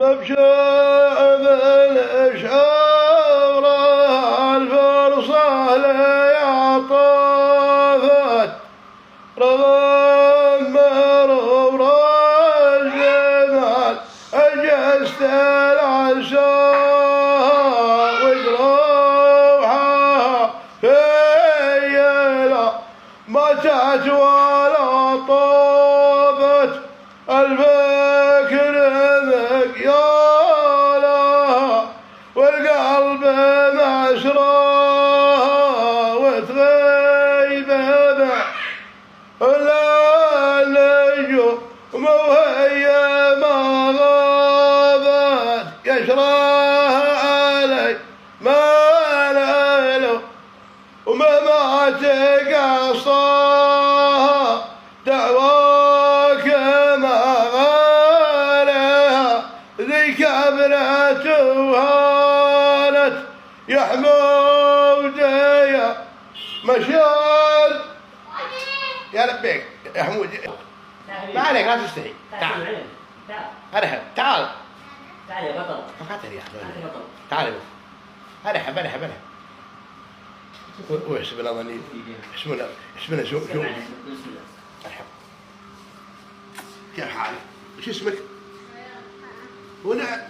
مبشع بالإشعار الفرصة لي طافت رغم مرور الجمال أجست العشاء وجروحها فيلا متت ولا طابت الفكر مكيالها والقلب مسراها وتغيب لا النجوم وهي ما غابت يشراها علي ما ليله وما تقصاها دعواك ما غالها ذي كبرت وهانت يا حمود يا مشيان يا لبيك يا حمود ما عليك لا تستحي تعال ارحب تعال تعال يا بطل فقاتل يا تعال يا بطل تعال ارحب وحسبنا ظني اسمنا شو ارحب كيف حالك؟ وش اسمك؟ ولا